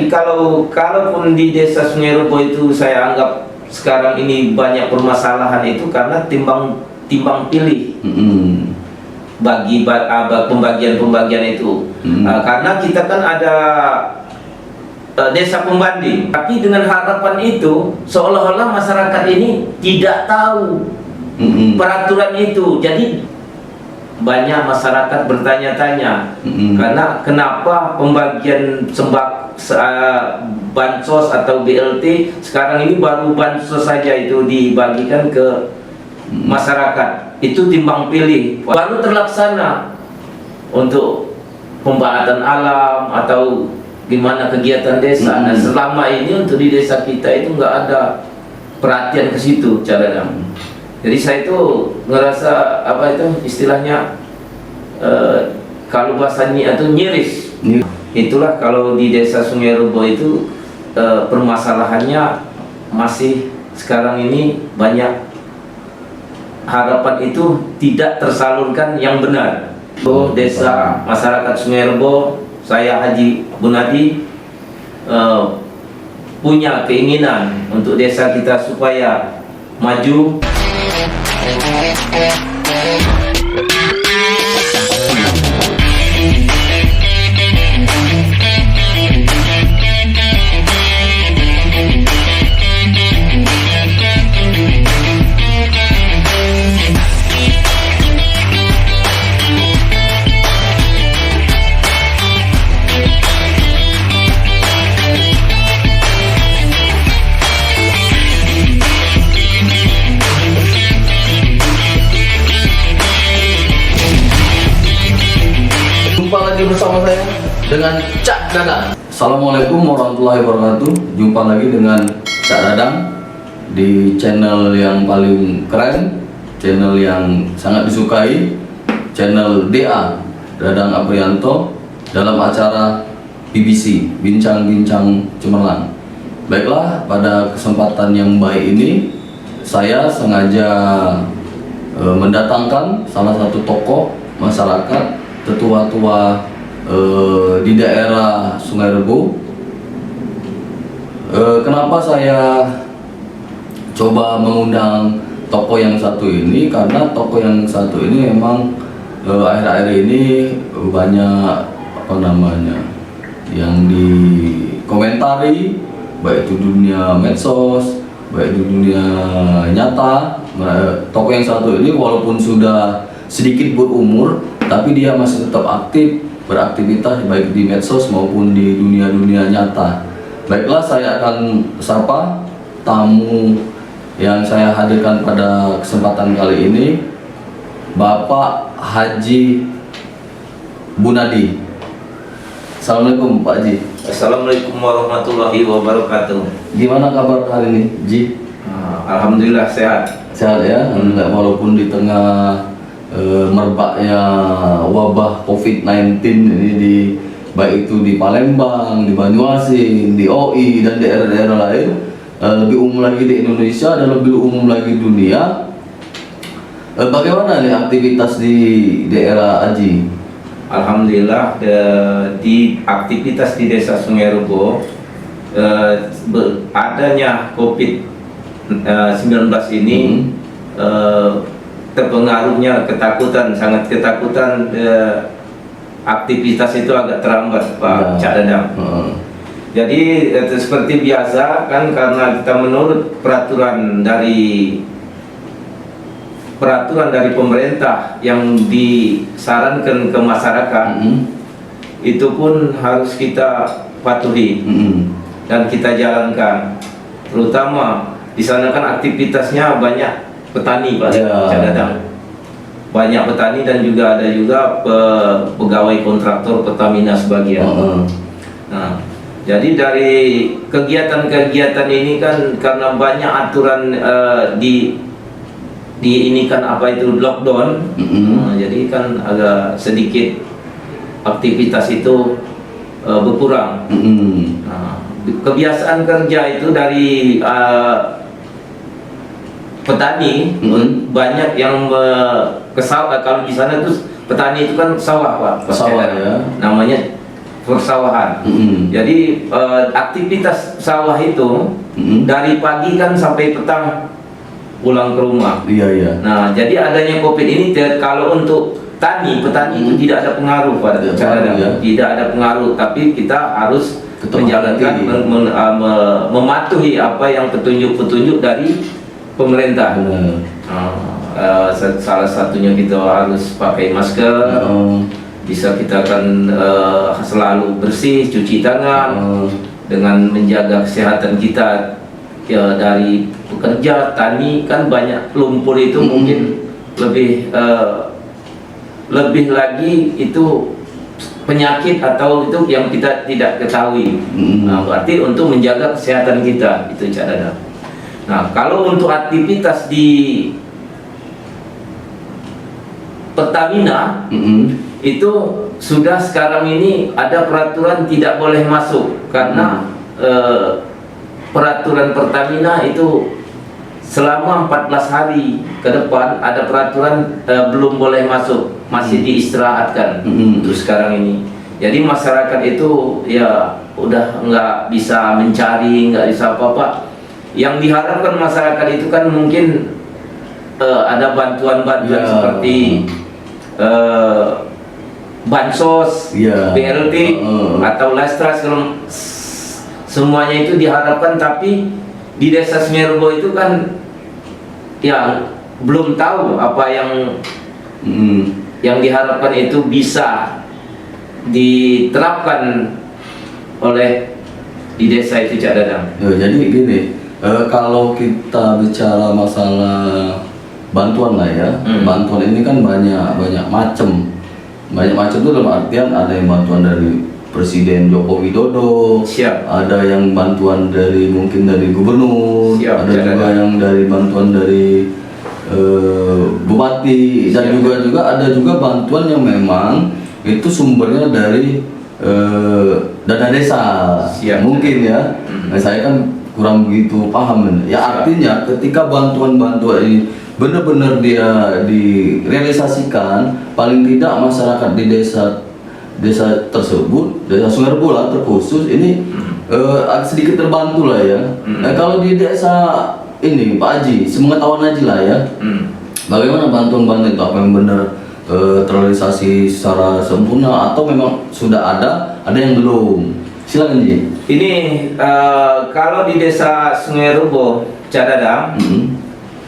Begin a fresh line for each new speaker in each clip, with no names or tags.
Jadi kalaupun di desa Sungai Rebo itu saya anggap sekarang ini banyak permasalahan itu karena timbang pilih bagi pembagian itu. Karena kita kan ada desa pembanding, tapi dengan harapan itu seolah-olah masyarakat ini tidak tahu peraturan itu. Jadi banyak masyarakat bertanya-tanya karena kenapa pembagian bansos atau BLT sekarang ini baru bansos saja itu dibagikan ke masyarakat, itu timbang pilih baru terlaksana untuk pembahatan alam atau gimana kegiatan desa. Nah, selama ini untuk di desa kita itu nggak ada perhatian ke situ cara. Jadi saya itu ngerasa apa itu istilahnya kalau bahasanya itu nyiris. Itulah kalau di desa Sungai Rebo itu permasalahannya masih sekarang ini banyak harapan itu tidak tersalurkan yang benar. Desa masyarakat Sungai Rebo, saya Haji Bunadi punya keinginan untuk desa kita supaya maju.
Jumpa lagi bersama saya dengan Cak Dadang. Assalamualaikum warahmatullahi wabarakatuh. Jumpa lagi dengan Cak Dadang di channel yang paling keren, channel yang sangat disukai, channel DA Dadang Aprianto dalam acara BBC Bincang-Bincang Cemerlang. Baiklah, pada kesempatan yang baik ini saya sengaja mendatangkan salah satu tokoh masyarakat, tetua-tua di daerah Sungai Rebo. Kenapa saya coba mengundang tokoh yang satu ini? Karena tokoh yang satu ini memang akhir-akhir ini banyak yang dikomentari, baik itu dunia medsos, baik itu dunia nyata. Tokoh yang satu ini walaupun sudah sedikit berumur, tapi dia masih tetap aktif beraktivitas baik di medsos maupun di dunia nyata. Baiklah, saya akan sapa tamu yang saya hadirkan pada kesempatan kali ini, Bapak Haji Bunadi. Assalamualaikum Pak Haji.
Assalamualaikum warahmatullahi wabarakatuh.
Gimana kabar hari ini, Ji?
Alhamdulillah sehat.
Sehat ya, alhamdulillah, walaupun di tengah merebaknya wabah COVID-19 ini baik itu di Palembang, di Banyuasin, di OI dan daerah-daerah lain, lebih umum lagi di Indonesia dan lebih umum lagi dunia. Bagaimana nih aktivitas di daerah Haji?
Alhamdulillah di aktivitas di desa Sungai Rebo adanya COVID-19 ini terpengaruhnya sangat ketakutan, aktivitas itu agak terhambat Pak Cak Dadang. Jadi seperti biasa kan, karena kita menurut peraturan dari pemerintah yang disarankan ke masyarakat, itu pun harus kita patuhi dan kita jalankan. Terutama di sana kan aktivitasnya banyak petani Pak Cak Dadang. Banyak petani dan juga ada pegawai kontraktor Pertamina sebagian. Nah, jadi dari kegiatan-kegiatan ini kan karena banyak aturan di ini kan apa itu lockdown. Jadi kan agak sedikit aktivitas itu berkurang. Nah, kebiasaan kerja itu dari petani banyak yang kesal. Kalau di sana tuh petani itu kan sawah Pak,
sawah ya,
namanya persawahan. Jadi aktivitas sawah itu dari pagi kan sampai petang pulang ke rumah.
Iya.
Nah, jadi adanya COVID ini kalau untuk petani itu tidak ada pengaruh pada cara tidak ada pengaruh, tapi kita harus
tetap
menjalankan mematuhi apa yang petunjuk-petunjuk dari pemerintah. Salah satunya kita harus pakai masker, bisa kita akan selalu bersih, cuci tangan, dengan menjaga kesehatan kita ya, dari pekerja tani kan banyak lumpur itu mungkin lebih lagi itu penyakit atau itu yang kita tidak ketahui. Nah, berarti untuk menjaga kesehatan kita itu Cak Dadang. Nah, kalau untuk aktivitas di Pertamina itu sudah sekarang ini ada peraturan tidak boleh masuk karena peraturan Pertamina itu selama 14 hari ke depan ada peraturan belum boleh masuk, masih diistirahatkan untuk sekarang ini. Jadi masyarakat itu ya udah nggak bisa mencari, nggak bisa apa-apa. Yang diharapkan masyarakat itu kan mungkin ada bantuan-bantuan seperti bansos, BLT atau Lastras, semuanya itu diharapkan, tapi di desa Semeruboh itu kan ya belum tahu apa yang diharapkan itu bisa diterapkan oleh di desa itu Cak Dadang.
Jadi gini, kalau kita bicara masalah bantuan lah ya, bantuan ini kan banyak macam itu dalam artian ada yang bantuan dari Presiden Joko Widodo, ada yang bantuan mungkin dari gubernur, ada juga yang dari bantuan dari bupati, dan juga ada juga bantuan yang memang itu sumbernya dari dana desa, mungkin ya. Nah, saya kan kurang begitu paham ya. Artinya ketika bantuan-bantuan ini benar-benar dia direalisasikan, paling tidak masyarakat di desa tersebut, desa Semeruboh lah terkhusus ini sedikit terbantu lah ya. Nah, kalau di desa ini Pak Haji, sepengetahuan Haji lah ya, bagaimana bantuan-bantuan itu, apa yang benar terrealisasi secara sempurna atau memang sudah ada yang belum? Silakan Ji.
Ini kalau di desa Semeruboh Cak Dadang,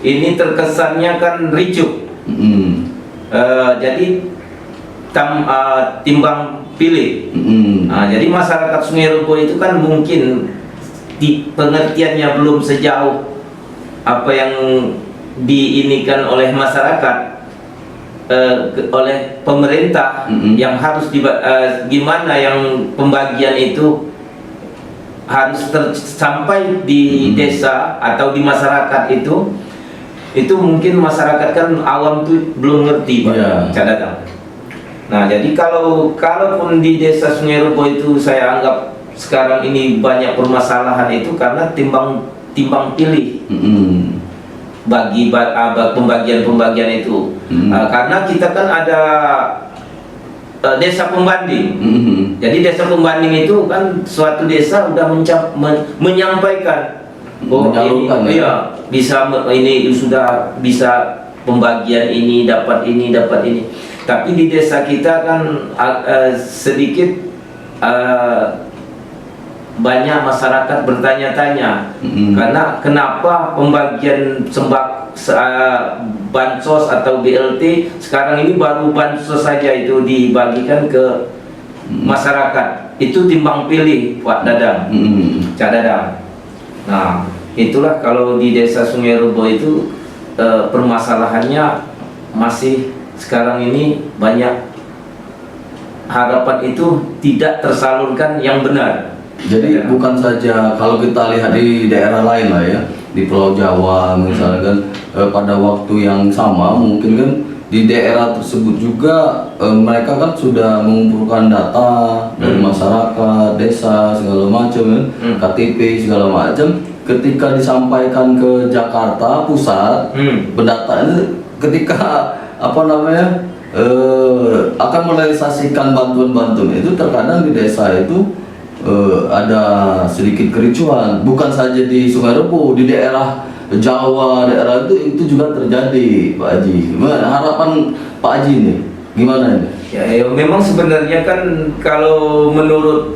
ini terkesannya kan ricuh. Jadi timbang pilih. Nah, jadi masyarakat Semeruboh itu kan mungkin di pengertiannya belum sejauh apa yang diinikan oleh masyarakat, oleh pemerintah, yang harus gimana yang pembagian itu harus sampai di desa atau di masyarakat itu mungkin masyarakat kan awam tuh belum ngerti Pak Cak Dadang. Nah, jadi kalaupun di desa Semeruboh itu saya anggap sekarang ini banyak permasalahan itu karena timbang pilih bagi pembagian itu. Karena kita kan ada desa pembanding. Jadi desa pembanding itu kan suatu desa sudah menyampaikan ini, iya, bisa ini sudah bisa pembagian ini dapat ini. Tapi di desa kita kan sedikit banyak masyarakat bertanya-tanya karena kenapa pembagian bansos atau BLT sekarang ini baru bansos saja itu dibagikan ke masyarakat, itu timbang pilih Pak Dadang, Cak Dadang. Nah, itulah kalau di desa Semeruboh itu permasalahannya masih sekarang ini banyak harapan itu tidak tersalurkan yang benar.
Jadi bukan saja kalau kita lihat di daerah lain lah ya, di Pulau Jawa misalkan, pada waktu yang sama mungkin kan di daerah tersebut juga mereka kan sudah mengumpulkan data dari masyarakat, desa segala macam, KTP segala macam. Ketika disampaikan ke Jakarta pusat, pendataannya ketika akan merealisasikan bantuan-bantuan itu, terkadang di desa itu ada sedikit kericuhan, bukan saja di Sungai Rebo, di daerah Jawa, daerah itu juga terjadi, Pak Haji. Gimana harapan Pak Haji ini? Gimana ini?
Ya, memang sebenarnya kan kalau menurut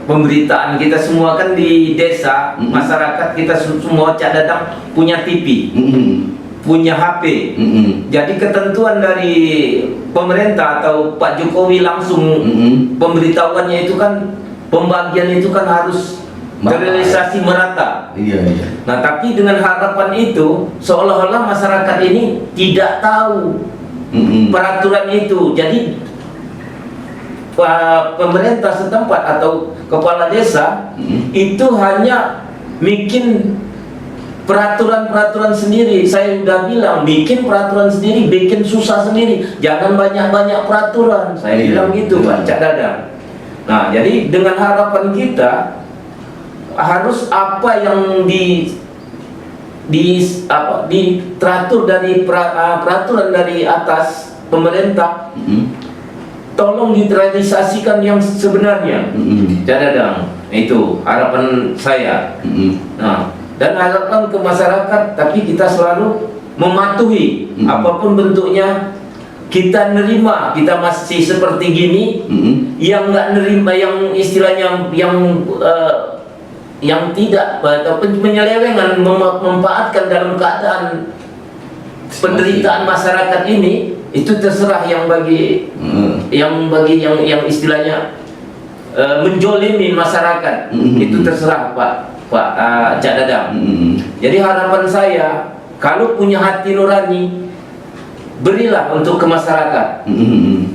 pemberitaan kita semua kan di desa, masyarakat kita semua Cak Dadang punya TV, punya HP. Jadi ketentuan dari pemerintah atau Pak Jokowi langsung pemberitahuannya itu kan, pembagian itu kan harus terrealisasi merata.
Iya.
Nah, tapi dengan harapan itu seolah-olah masyarakat ini tidak tahu peraturan itu. Jadi pemerintah setempat atau kepala desa itu hanya bikin peraturan-peraturan sendiri. Saya sudah bilang, bikin peraturan sendiri, bikin susah sendiri. Jangan banyak-banyak peraturan. Saya bilang gitu, Pak Cak Dadang. Nah, jadi dengan harapan kita harus apa yang diteratur dari peraturan dari atas pemerintah, tolong direalisasikan yang sebenarnya. Cak Dadang, itu harapan saya. Nah, dan harapan ke masyarakat, tapi kita selalu mematuhi apapun bentuknya. Kita nerima, kita masih seperti gini. Yang nggak nerima, yang istilahnya yang tidak atau penyelewengan, memanfaatkan dalam keadaan penderitaan masyarakat ini, itu terserah yang bagi yang istilahnya menjolimi masyarakat. Itu terserah Pak Cak Dadang. Jadi harapan saya, kalau punya hati nurani, berilah untuk ke masyarakat.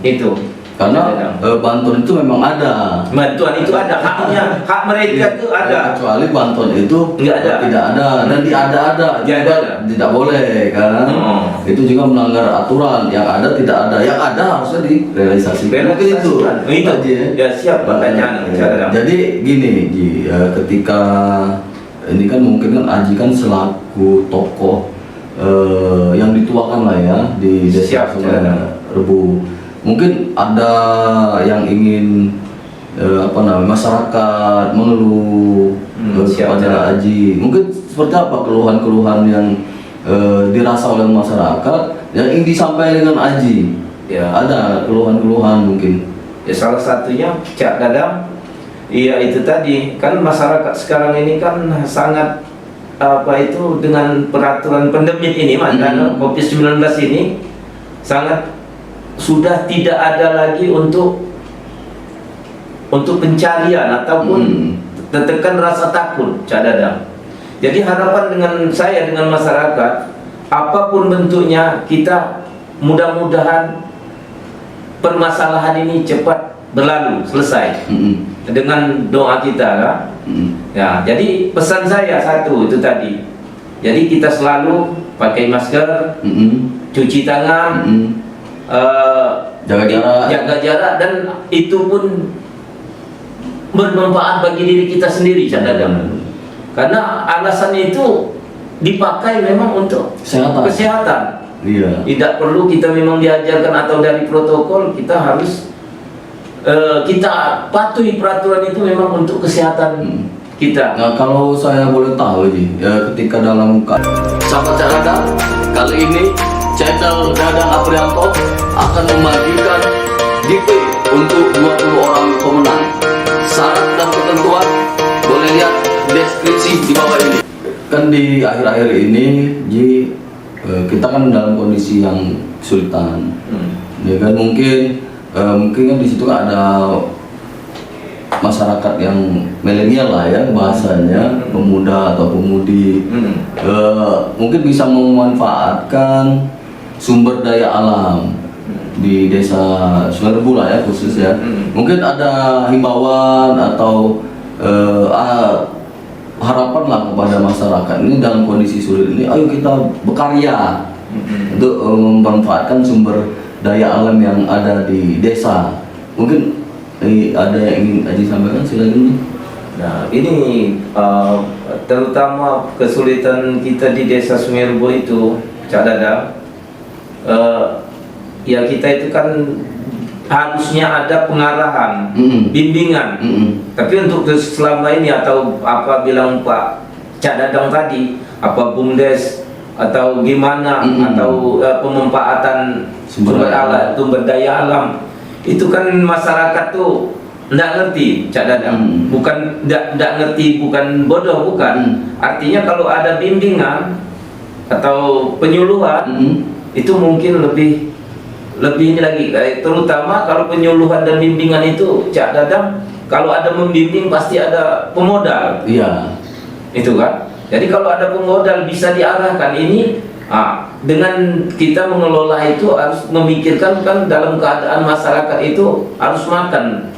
Itu
karena bantuan itu memang ada.
Bantuan itu ada, haknya, hak mereka itu ada.
Kecuali bantuan itu
Nggak ada.
tidak ada, dan diada-ada juga tidak boleh kan. Itu juga melanggar aturan. Yang ada tidak ada, yang ada harusnya direalisasikan. Mungkin itu aja.
Ya, siap pertanyaan.
Jadi gini, Ji, ketika ini kan mungkin kan Aji kan selaku tokoh yang dituakan lah ya di desa Sungai Rebo. Mungkin ada yang ingin masyarakat mengeluh kepada Aji. Mungkin seperti apa keluhan-keluhan yang dirasa oleh masyarakat yang ingin disampaikan dengan Aji?
Ya. Ada
keluhan-keluhan mungkin.
Ya, salah satunya Cak Dadang, iya itu tadi kan masyarakat sekarang ini kan sangat dengan peraturan pandemik ini, COVID-19 ini sangat sudah tidak ada lagi untuk pencarian ataupun tertekan rasa takut, Cak Dadang. Jadi harapan dengan saya dengan masyarakat, apapun bentuknya, kita mudah-mudahan permasalahan ini cepat berlalu, selesai dengan doa kita kan? Ya, jadi pesan saya satu itu tadi. Jadi kita selalu pakai masker, cuci tangan, jaga jarak, dan itu pun bermanfaat bagi diri kita sendiri, Cak Dadang. Karena alasan itu dipakai memang untuk kesehatan.
Iya.
Tidak perlu kita memang diajarkan atau dari protokol, kita harus kita patuhi peraturan itu memang untuk kesehatan kita.
Nah, kalau saya boleh tahu Ji, ketika dalam sahabat Cak Dadang, kali ini channel Dadang Aprianto akan membagikan DP untuk 20 orang pemenang. Syarat dan ketentuan boleh lihat deskripsi di bawah ini. Kan di akhir-akhir ini Ji, kita kan dalam kondisi yang kesulitan. Ya kan mungkin kan di situ kan ada masyarakat yang milenial lah ya bahasanya, pemuda atau pemudi, mungkin bisa memanfaatkan sumber daya alam di desa Sungai Rebo lah ya khusus ya. Mungkin ada himbauan atau harapan lah kepada masyarakat ini dalam kondisi sulit ini, ayo kita berkarya untuk memanfaatkan sumber daya alam yang ada di desa. Mungkin ada yang ingin Aji sampaikan, silakan.
Nah, ini terutama kesulitan kita di desa Sungai Rebo itu, Cak Dadang, ya kita itu kan harusnya ada pengarahan,
Mm-mm.
bimbingan.
Mm-mm.
Tapi untuk selama ini atau apa bilang Pak Cak Dadang tadi, apa BUMDes atau gimana, atau pemanfaatan sumber daya alam, itu kan masyarakat tuh nggak ngerti, Cak Dadang. Bukan nggak ngerti, bukan bodoh, bukan. Artinya kalau ada bimbingan atau penyuluhan, itu mungkin lebih ini lagi, terutama kalau penyuluhan dan bimbingan itu, Cak Dadang, kalau ada membimbing pasti ada pemodal.
Iya.
Itu kan. Jadi kalau ada pemodal bisa diarahkan ini, dengan kita mengelola itu harus memikirkan kan dalam keadaan masyarakat itu harus makan,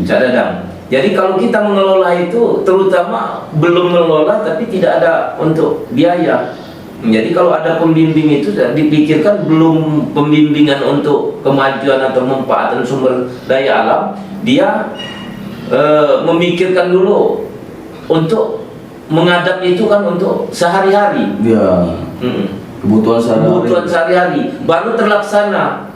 Cak Dadang. Jadi kalau kita mengelola itu, terutama belum mengelola tapi tidak ada untuk biaya. Jadi kalau ada pembimbing itu dipikirkan belum pembimbingan untuk kemajuan atau pemanfaatan sumber daya alam, dia memikirkan dulu untuk menghadap itu kan untuk sehari-hari.
Iya. Kebutuhan
sehari-hari baru terlaksana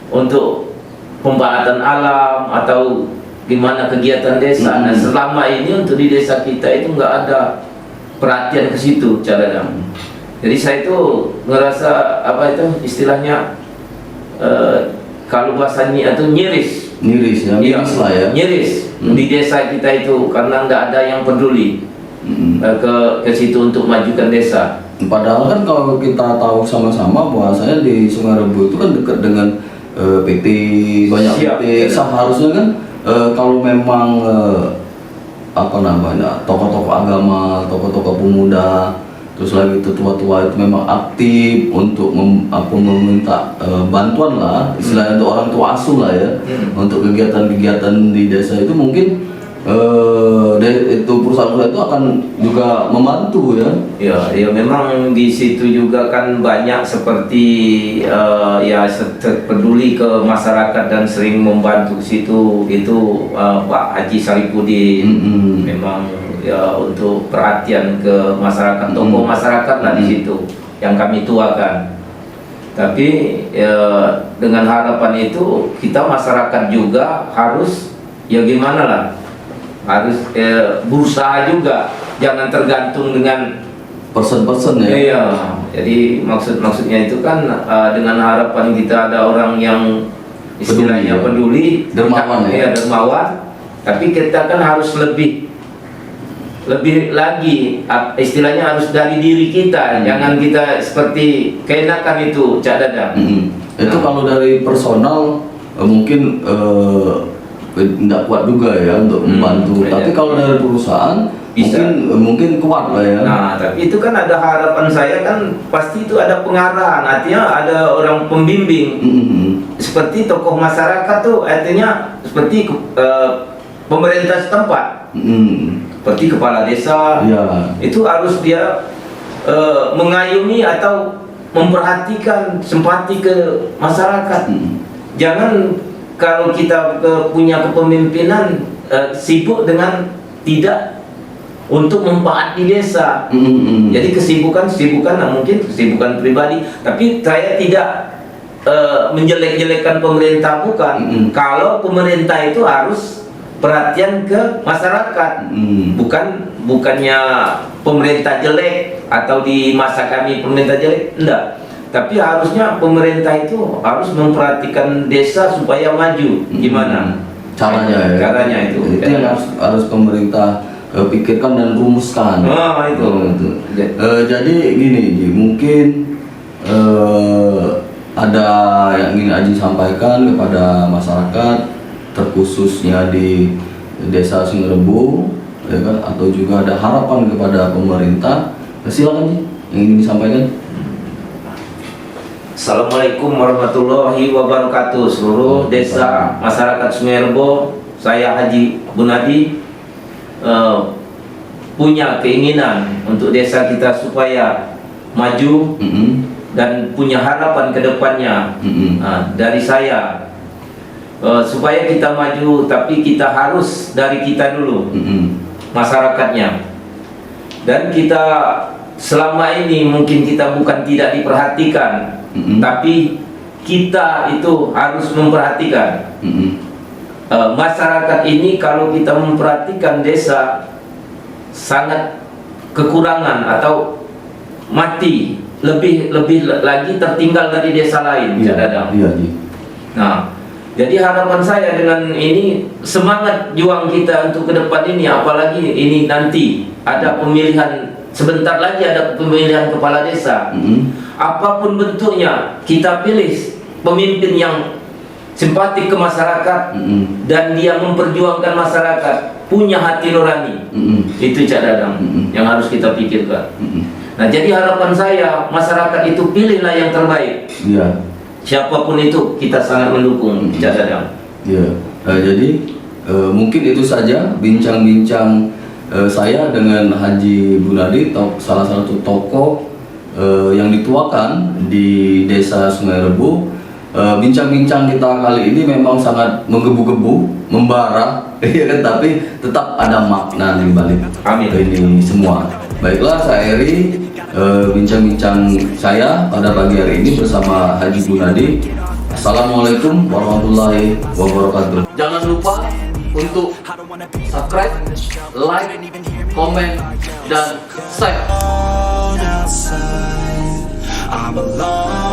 untuk pemanfaatan alam atau gimana kegiatan desa. Nah, selama ini untuk di desa kita itu nggak ada perhatian ke situ, Cak Dadang. Jadi saya itu ngerasa apa itu istilahnya, kalau bahasanya itu nyiris
ya, miris lah ya.
Nyiris di desa kita itu karena nggak ada yang peduli ke situ untuk majukan desa.
Padahal kan kalau kita tahu sama-sama bahwasanya di Sungai Rebo itu kan dekat dengan PT, banyak
Siap,
PT. Seharusnya kan kalau memang apa namanya, tokoh-tokoh agama, tokoh-tokoh pemuda, terus lagi tua-tua itu memang aktif untuk meminta bantuan lah, istilahnya untuk orang tua asuh lah ya, untuk kegiatan-kegiatan di desa itu mungkin itu perusahaan-perusahaan itu akan juga membantu ya.
Ya memang di situ juga kan banyak seperti peduli ke masyarakat dan sering membantu situ itu, Pak Haji Saripudin. Memang ya untuk perhatian ke masyarakat, tokoh masyarakat lah di situ yang kami tuakan. Tapi ya, dengan harapan itu kita masyarakat juga harus ya gimana lah, harus berusaha juga, jangan tergantung dengan
person ya.
Iya, jadi maksudnya itu kan dengan harapan kita ada orang yang istilahnya peduli,
dermawan ya.
Dermawan. Tapi kita kan harus lebih lagi, istilahnya harus dari diri kita, jangan kita seperti keenakan itu, Cak Dadang.
Itu kalau dari personal mungkin tidak kuat juga ya untuk membantu. Tapi kalau dari perusahaan
bisa.
mungkin kuat lah ya.
Nah, tapi itu kan ada harapan saya kan pasti itu ada pengarahan, artinya ada orang pembimbing. Seperti tokoh masyarakat tuh, artinya seperti pemerintah setempat, seperti kepala desa. Itu harus dia mengayomi atau memperhatikan, simpati ke masyarakat. Jangan kalau kita punya kepemimpinan sibuk dengan tidak untuk manfaat di desa. Jadi kesibukan mungkin kesibukan pribadi, tapi saya tidak menjelek-jelekan pemerintah, bukan. Kalau pemerintah itu harus perhatian ke masyarakat, bukannya pemerintah jelek atau di masa kami pemerintah jelek, enggak. Tapi harusnya pemerintah itu harus memperhatikan desa supaya maju. Gimana
caranya ya?
Caranya itu
yang harus pemerintah pikirkan dan rumuskan. Jadi gini, mungkin ada yang ingin Aji sampaikan kepada masyarakat, terkhususnya di Desa Sungai Rebo, ya kan? Atau juga ada harapan kepada pemerintah. Silakan Ji, yang ingin disampaikan.
Assalamualaikum warahmatullahi wabarakatuh. Seluruh desa masyarakat Sungai Rebo, saya Haji Bunadi punya keinginan untuk desa kita supaya maju dan punya harapan ke depannya. Dari saya supaya kita maju, tapi kita harus dari kita dulu, masyarakatnya. Dan kita selama ini mungkin kita bukan tidak diperhatikan, tapi kita itu harus memperhatikan. Masyarakat ini kalau kita memperhatikan desa sangat kekurangan atau mati, lebih lagi tertinggal dari desa lain.
Iya,
Dadang.
iya, iya.
Nah, jadi harapan saya dengan ini, semangat juang kita untuk ke depan ini, apalagi ini nanti ada pemilihan, sebentar lagi ada pemilihan kepala desa. Apapun bentuknya, kita pilih pemimpin yang simpatik ke masyarakat dan dia memperjuangkan masyarakat, punya hati nurani. Itu Cak Dadang yang harus kita pikirkan. Nah, jadi harapan saya, masyarakat itu pilihlah yang terbaik.
Iya.
Siapapun itu kita sangat mendukung, Cak Dadang.
Iya. Jadi mungkin itu saja bincang-bincang saya dengan Haji Gunadi, salah satu tokoh yang dituakan di Desa Sungai Rebo. Bincang-bincang kita kali ini memang sangat menggebu-gebu, membara, ya kan, tapi tetap ada makna di balik ini semua. Baiklah, saya Eri, bincang-bincang saya pada pagi hari ini bersama Haji Gunadi. Assalamualaikum warahmatullahi wabarakatuh. Jangan lupa untuk subscribe, like, komen, dan share.
I'm alone.